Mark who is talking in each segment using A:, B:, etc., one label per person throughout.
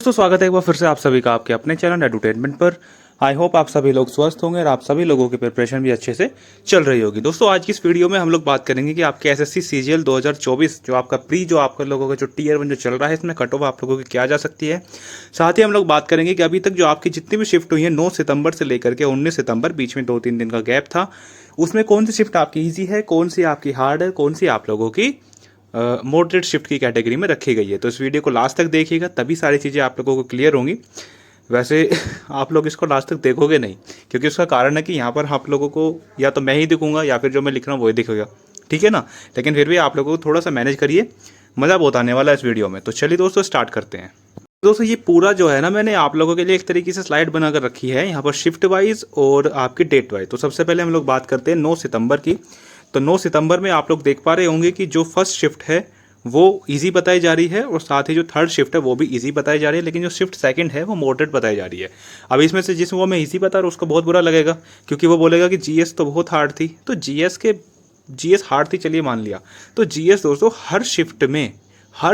A: दोस्तों स्वागत है एक बार फिर से आप सभी का आपके अपने चैनल एडुटेनमेंट पर। आई होप आप सभी लोग स्वस्थ होंगे और आप सभी लोगों की प्रिपरेशन भी अच्छे से चल रही होगी। दोस्तों आज की इस वीडियो में हम लोग बात करेंगे कि आपके एसएससी सीजीएल 2024 जो आपका जो आपका लोगों का जो टीयर 1 जो चल रहा है इसमें कट ऑफ आप लोगों की क्या जा सकती है। साथ ही हम लोग बात करेंगे कि अभी तक जो आपकी जितनी भी शिफ्ट हुई है 9 सितंबर से लेकर के 19 सितंबर बीच में 2-3 दिन का गैप था, उसमें कौन सी शिफ्ट आपकी ईजी है, कौन सी आपकी हार्ड है, कौन सी आप लोगों की मॉडरेट शिफ्ट की कैटेगरी में रखी गई है। तो इस वीडियो को लास्ट तक देखिएगा तभी सारी चीज़ें आप लोगों को क्लियर होंगी। वैसे आप लोग इसको लास्ट तक देखोगे नहीं, क्योंकि उसका कारण है कि यहाँ पर आप लोगों को या तो मैं ही दिखूंगा या फिर जो मैं लिख रहा हूँ वही दिखेगा, ठीक है ना। लेकिन फिर भी आप लोगों को थोड़ा सा मैनेज करिए, मज़ा बहुत आने वाला है इस वीडियो में। तो चलिए दोस्तों स्टार्ट करते हैं। दोस्तों ये पूरा जो है ना मैंने आप लोगों के लिए एक तरीके से स्लाइड बनाकर रखी है यहाँ पर शिफ्ट वाइज और आपकी डेट वाइज। तो सबसे पहले हम लोग बात करते हैं 9 सितंबर की। तो 9 सितंबर में आप लोग देख पा रहे होंगे कि जो फर्स्ट शिफ्ट है वो इजी बताई जा रही है और साथ ही जो थर्ड शिफ्ट है वो भी इजी बताई जा रही है, लेकिन जो शिफ्ट सेकंड है वो मॉडरेट बताई जा रही है। अब इसमें से जिस वो मैं इजी बता रहा हूँ उसको बहुत बुरा लगेगा, क्योंकि वो बोलेगा कि जीएस तो बहुत हार्ड थी। तो जीएस हार्ड थी, चलिए मान लिया। तो जीएस दोस्तों हर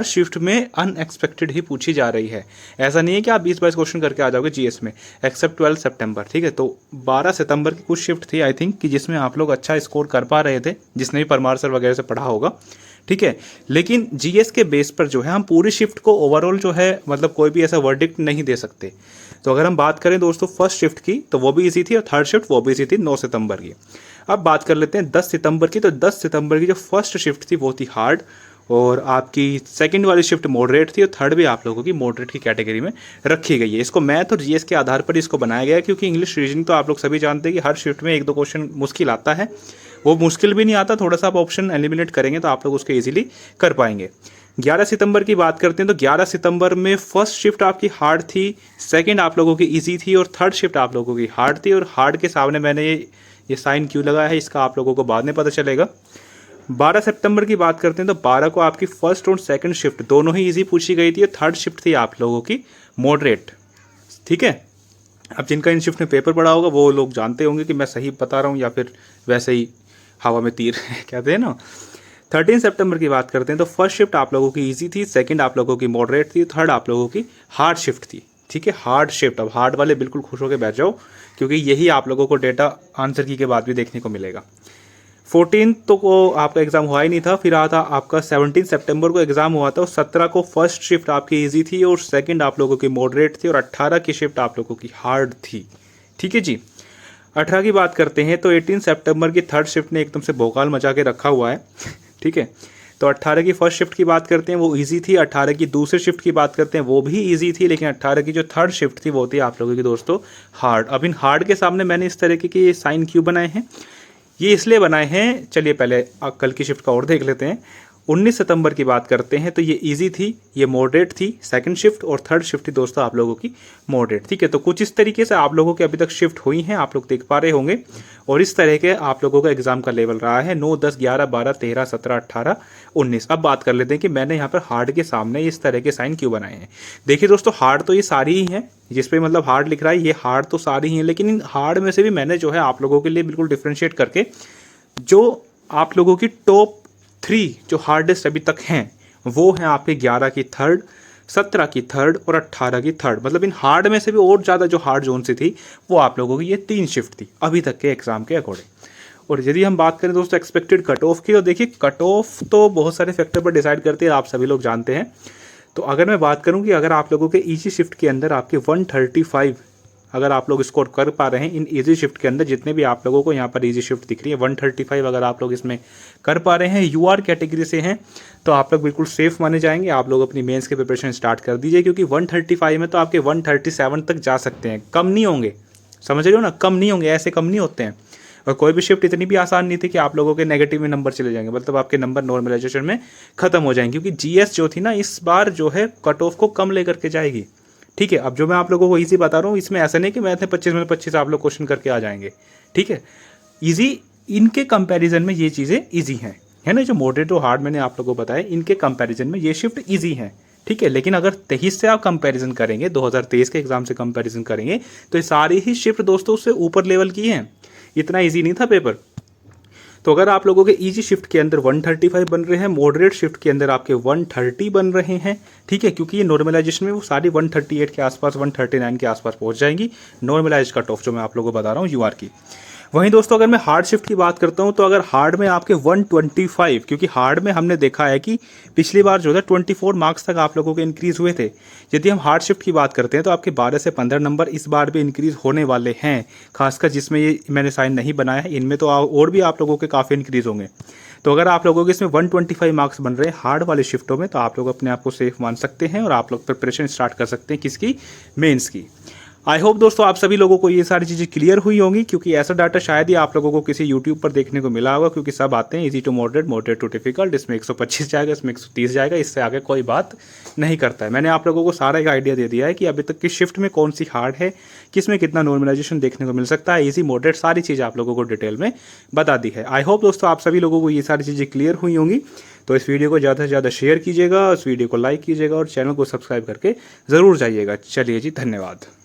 A: शिफ्ट में अनएक्सपेक्टेड ही पूछी जा रही है। ऐसा नहीं है कि आप 20-22 क्वेश्चन करके आ जाओगे जीएस में, एक्सेप्ट 12 सितंबर, ठीक है। तो 12 सितंबर की कुछ शिफ्ट थी आई थिंक कि जिसमें आप लोग अच्छा स्कोर कर पा रहे थे, जिसने भी परमार सर वगैरह से पढ़ा होगा, ठीक है। लेकिन जीएस के बेस पर जो है हम पूरी शिफ्ट को ओवरऑल जो है मतलब कोई भी ऐसा वर्डिक्ट नहीं दे सकते। तो अगर हम बात करें दोस्तों फर्स्ट शिफ्ट की तो वो भी इजी थी और थर्ड शिफ्ट वो भी इजी थी 9 सितंबर की। अब बात कर लेते हैं 10 सितंबर की। तो 10 सितंबर की जो फर्स्ट शिफ्ट थी वो थी हार्ड और आपकी सेकंड वाली शिफ्ट मॉडरेट थी और थर्ड भी आप लोगों की मॉडरेट की कैटेगरी में रखी गई है। इसको मैथ और जीएस के आधार पर इसको बनाया गया है, क्योंकि इंग्लिश रीजनिंग तो आप लोग सभी जानते हैं कि हर शिफ्ट में 1-2 क्वेश्चन मुश्किल आता है। वो मुश्किल भी नहीं आता, थोड़ा सा आप ऑप्शन एलिमिनेट करेंगे तो आप लोग उसको ईजिली कर पाएंगे। 11 सितंबर की बात करते हैं तो 11 सितंबर में फर्स्ट शिफ्ट आपकी हार्ड थी, सेकंड आप लोगों की इजी थी और थर्ड शिफ्ट आप लोगों की हार्ड थी। और हार्ड के सामने मैंने ये साइन क्यों लगाया है इसका आप लोगों को बाद में पता चलेगा। 12 सितंबर की बात करते हैं तो 12 को आपकी फर्स्ट और सेकंड शिफ्ट दोनों ही इजी पूछी गई थी और थर्ड शिफ्ट थी आप लोगों की मॉडरेट, ठीक है। अब जिनका इन शिफ्ट में पेपर पड़ा होगा वो लोग जानते होंगे कि मैं सही बता रहा हूँ या फिर वैसे ही हवा में तीर कहते हैं ना। 13 सितंबर की बात करते हैं तो फर्स्ट शिफ्ट आप लोगों की इजी थी, सेकंड आप लोगों की मॉडरेट थी, थर्ड आप लोगों की हार्ड शिफ्ट थी, ठीक है। हार्ड शिफ्ट, अब हार्ड वाले बिल्कुल खुश होकर बैठ जाओ, क्योंकि यही आप लोगों को डेटा आंसर की के बाद भी देखने को मिलेगा। 14 तो को आपका एग्जाम हुआ ही नहीं था, फिर आता आपका 17 सितंबर को एग्जाम हुआ था और 17 को फर्स्ट शिफ्ट आपकी इजी थी और सेकंड आप लोगों की मॉडरेट थी और 18 की शिफ्ट आप लोगों की हार्ड थी, ठीक है जी। 18 की बात करते हैं तो 18 सितंबर की थर्ड शिफ्ट ने एकदम से भोकाल मचा के रखा हुआ है, ठीक है। तो 18 की फर्स्ट शिफ्ट की बात करते हैं वो इजी थी, 18 की दूसरी शिफ्ट की बात करते हैं वो भी इजी थी, लेकिन 18 की जो थर्ड शिफ्ट थी वो थी आप लोगों की दोस्तों हार्ड। अब इन हार्ड के सामने मैंने इस तरीके के साइन क्यों बनाए हैं, ये इसलिए बनाए हैं, चलिए पहले कल की शिफ्ट का और देख लेते हैं। 19 सितंबर की बात करते हैं तो ये इजी थी, ये मॉडरेट थी सेकंड शिफ्ट और थर्ड शिफ्ट थी दोस्तों आप लोगों की मॉडरेट, ठीक है। तो कुछ इस तरीके से आप लोगों के अभी तक शिफ्ट हुई हैं, आप लोग देख पा रहे होंगे। और इस तरह के आप लोगों का एग्जाम का लेवल रहा है 9, 10, 11, 12, 13, 17, 18, 19। अब बात कर लेते हैं कि मैंने यहाँ पर हार्ड के सामने इस तरह के साइन क्यों बनाए हैं। देखिए दोस्तों हार्ड तो ये सारी ही हैं, जिस पे मतलब हार्ड लिख रहा है ये हार्ड तो सारी ही हैं, लेकिन इन हार्ड में से भी मैंने जो है आप लोगों के लिए बिल्कुल डिफ्रेंशिएट करके जो आप लोगों की टॉप 3 जो हार्डेस्ट अभी तक हैं वो हैं आपके 11 की थर्ड, 17 की थर्ड और 18 की थर्ड। मतलब इन हार्ड में से भी और ज़्यादा जो हार्ड जोन से थी वो आप लोगों की ये 3 शिफ्ट थी अभी तक के एग्जाम के अकॉर्डिंग। और यदि हम बात करें दोस्तों एक्सपेक्टेड कट ऑफ की, तो देखिए कट ऑफ तो बहुत सारे फैक्टर पर डिसाइड करती है, आप सभी लोग जानते हैं। तो अगर मैं बात करूँ कि अगर आप लोगों के ईजी शिफ्ट के अंदर आपके 135 अगर आप लोग स्कोर कर पा रहे हैं इन इजी शिफ्ट के अंदर, जितने भी आप लोगों को यहाँ पर इजी शिफ्ट दिख रही है 135 अगर आप लोग इसमें कर पा रहे हैं, यूआर कैटेगरी से हैं, तो आप लोग बिल्कुल सेफ माने जाएंगे। आप लोग अपनी मेंस के प्रिपरेशन स्टार्ट कर दीजिए, क्योंकि 135 में तो आपके 137 तक जा सकते हैं, कम नहीं होंगे, समझ रहे हो ना, कम नहीं होंगे, ऐसे कम नहीं होते हैं। और कोई भी शिफ्ट इतनी भी आसान नहीं थी कि आप लोगों के नेगेटिव में नंबर चले जाएंगे, मतलब आपके नंबर नॉर्मलाइजेशन में खत्म हो जाएंगे, क्योंकि जीएस जो थी ना इस बार जो है कट ऑफ को कम लेकर के जाएगी, ठीक है। अब जो मैं आप लोगों को इजी बता रहा हूँ इसमें ऐसा नहीं कि मैथ में 25 में 25 आप लोग क्वेश्चन करके आ जाएंगे, ठीक है। इजी इनके कंपैरिजन में ये चीज़ें इजी हैं, है ना। जो मॉडरेट और हार्ड मैंने आप लोगों को बताया इनके कंपैरिजन में ये शिफ्ट इजी हैं, ठीक है। लेकिन अगर 23 से आप कंपैरिजन करेंगे, 2023 के एग्जाम से कंपैरिजन करेंगे तो ये सारी ही शिफ्ट दोस्तों उससे ऊपर लेवल की हैं, इतना ईजी नहीं था पेपर। तो अगर आप लोगों के इजी शिफ्ट के अंदर 135 बन रहे हैं, मॉडरेट शिफ्ट के अंदर आपके 130 बन रहे हैं, ठीक है, क्योंकि ये नॉर्मलाइजेशन में वो सारी 138 के आसपास 139 के आसपास पहुंच जाएंगी, नॉर्मलाइज कट ऑफ जो मैं आप लोगों को बता रहा हूँ यूआर की। वहीं दोस्तों अगर मैं हार्ड शिफ्ट की बात करता हूं तो अगर हार्ड में आपके 125, क्योंकि हार्ड में हमने देखा है कि पिछली बार जो है 24 मार्क्स तक आप लोगों के इंक्रीज हुए थे। यदि हम हार्ड शिफ्ट की बात करते हैं तो आपके 12 से 15 नंबर इस बार भी इंक्रीज होने वाले हैं, खासकर जिसमें ये मैंने साइन नहीं बनाया है, इनमें तो और भी आप लोगों के काफ़ी इंक्रीज होंगे। तो अगर आप लोगों के इसमें 125 मार्क्स बन रहे हैं हार्ड वाले शिफ्टों में, तो आप लोग अपने आप को सेफ मान सकते हैं और आप लोग प्रिपरेशन स्टार्ट कर सकते हैं किसकी, मेंस की। आई होप दोस्तों आप सभी लोगों को ये सारी चीज़ें क्लियर हुई होंगी, क्योंकि ऐसा डाटा शायद ही आप लोगों को किसी यूट्यूब पर देखने को मिला होगा, क्योंकि सब आते हैं easy to moderate, moderate to difficult, इसमें 125 जाएगा, इसमें 130 जाएगा, इससे आगे कोई बात नहीं करता है। मैंने आप लोगों को सारा एक आइडिया दे दिया है कि अभी तक की शिफ्ट में कौन सी हार्ड है, किस में कितना नॉर्मलाइजेशन देखने को मिल सकता है, इजी मॉडरेट सारी चीज़ आप लोगों को डिटेल में बता दी है। आई होप दोस्तों आप सभी लोगों को ये सारी चीज़ें क्लियर हुई होंगी। तो इस वीडियो को ज़्यादा से ज़्यादा शेयर कीजिएगा, इस वीडियो को लाइक कीजिएगा और चैनल को सब्सक्राइब करके ज़रूर जाइएगा। चलिए जी, धन्यवाद।